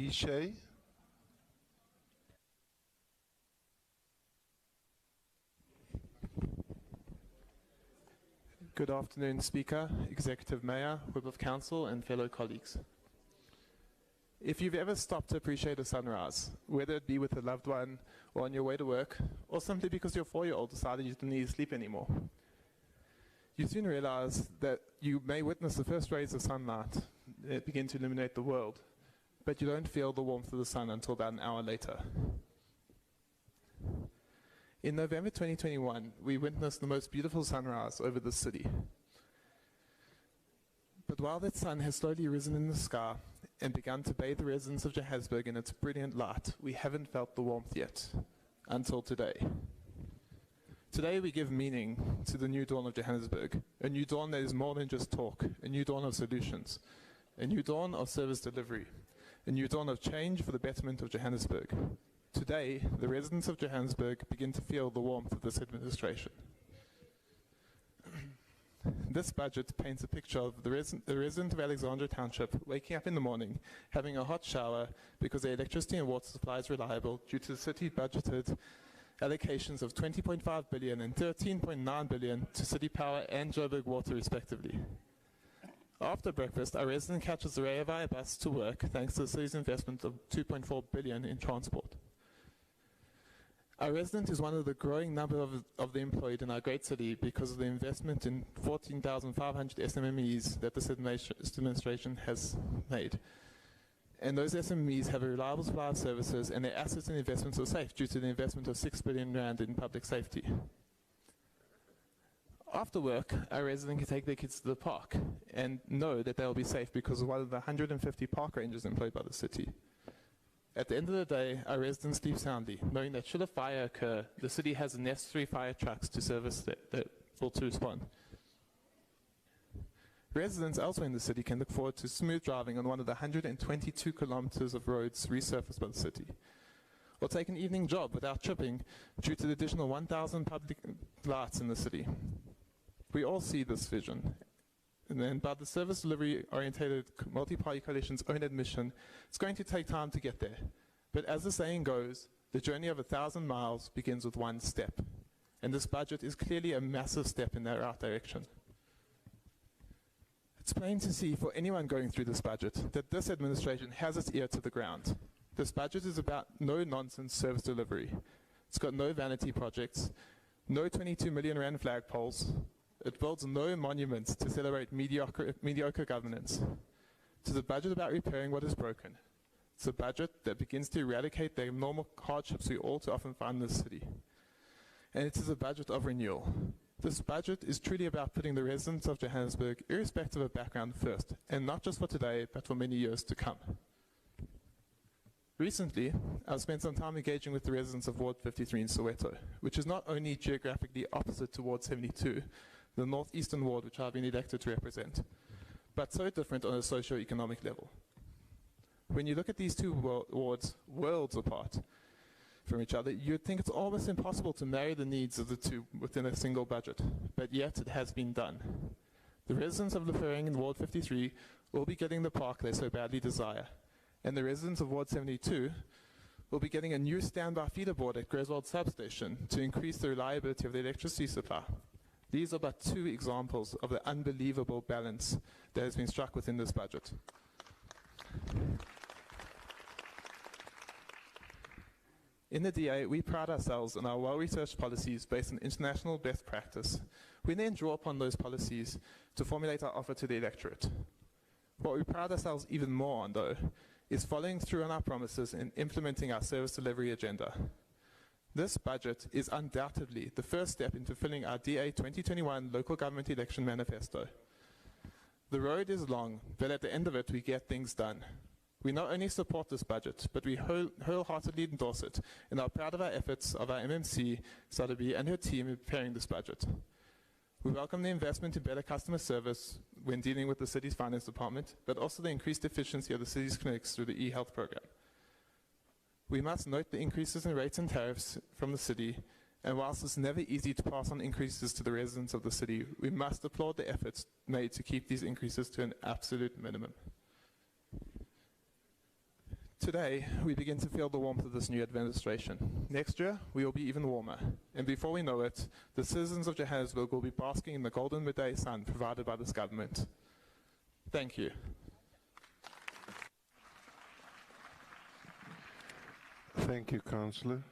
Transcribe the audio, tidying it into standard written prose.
Shay. Good afternoon, Speaker, Executive Mayor, Whip of Council, and fellow colleagues. If you've ever stopped to appreciate a sunrise, whether it be with a loved one or on your way to work, or simply because your 4-year-old decided you didn't need to sleep anymore, you soon realize that you may witness the first rays of sunlight that begin to illuminate the world, but you don't feel the warmth of the sun until about an hour later. In November 2021, we witnessed the most beautiful sunrise over the city. But while that sun has slowly risen in the sky and begun to bathe the residents of Johannesburg in its brilliant light, we haven't felt the warmth yet, until today. Today we give meaning to the new dawn of Johannesburg, a new dawn that is more than just talk, a new dawn of solutions, a new dawn of service delivery, a new dawn of change for the betterment of Johannesburg. Today, the residents of Johannesburg begin to feel the warmth of this administration. This budget paints a picture of the resident of Alexandra Township waking up in the morning, having a hot shower because their electricity and water supply is reliable due to the city budgeted allocations of 20.5 billion and 13.9 billion to City Power and Joburg Water respectively. After breakfast, our resident catches the Ray via bus to work thanks to the city's investment of 2.4 billion in transport. Our resident is one of the growing number of the employed in our great city because of the investment in 14,500 SMMEs that this administration has made. And those SMEs have a reliable supply of services, and their assets and investments are safe due to the investment of 6 billion rand in public safety. After work, our residents can take their kids to the park and know that they'll be safe because of one of the 150 park rangers employed by the city. At the end of the day, our residents sleep soundly, knowing that should a fire occur, the city has the necessary fire trucks to service that will to respond. Residents elsewhere in the city can look forward to smooth driving on one of the 122 kilometers of roads resurfaced by the city, or take an evening job without tripping due to the additional 1,000 public lights in the city. We all see this vision. And then by the service delivery orientated multi-party coalition's own admission, it's going to take time to get there. But as the saying goes, the journey of 1,000 miles begins with one step. And this budget is clearly a massive step in that right direction. It's plain to see for anyone going through this budget that this administration has its ear to the ground. This budget is about no-nonsense service delivery. It's got no vanity projects, no 22 million rand flagpoles. It builds no monuments to celebrate mediocre governance. It is a budget about repairing what is broken. It's a budget that begins to eradicate the normal hardships we all too often find in this city. And it is a budget of renewal. This budget is truly about putting the residents of Johannesburg, irrespective of background, first, and not just for today, but for many years to come. Recently, I've spent some time engaging with the residents of Ward 53 in Soweto, which is not only geographically opposite to Ward 72, the northeastern ward which I've been elected to represent, but so different on a socio-economic level. When you look at these two wards worlds apart from each other, you'd think it's almost impossible to marry the needs of the two within a single budget, but yet it has been done. The residents of Lefering in Ward 53 will be getting the park they so badly desire, and the residents of Ward 72 will be getting a new standby feeder board at Greswold substation to increase the reliability of the electricity supply. These are but two examples of the unbelievable balance that has been struck within this budget. In the DA, we pride ourselves on our well-researched policies based on international best practice. We then draw upon those policies to formulate our offer to the electorate. What we pride ourselves even more on, though, is following through on our promises and implementing our service delivery agenda. This budget is undoubtedly the first step into filling our DA 2021 local government election manifesto. The road is long, but at the end of it, we get things done. We not only support this budget, but we wholeheartedly endorse it and are proud of our efforts of our MMC, Sotheby, and her team in preparing this budget. We welcome the investment in better customer service when dealing with the city's finance department, but also the increased efficiency of the city's clinics through the e-health program. We must note the increases in rates and tariffs from the city, and whilst it's never easy to pass on increases to the residents of the city, we must applaud the efforts made to keep these increases to an absolute minimum. Today, we begin to feel the warmth of this new administration. Next year, we will be even warmer. And before we know it, the citizens of Johannesburg will be basking in the golden midday sun provided by this government. Thank you. Thank you, Councillor.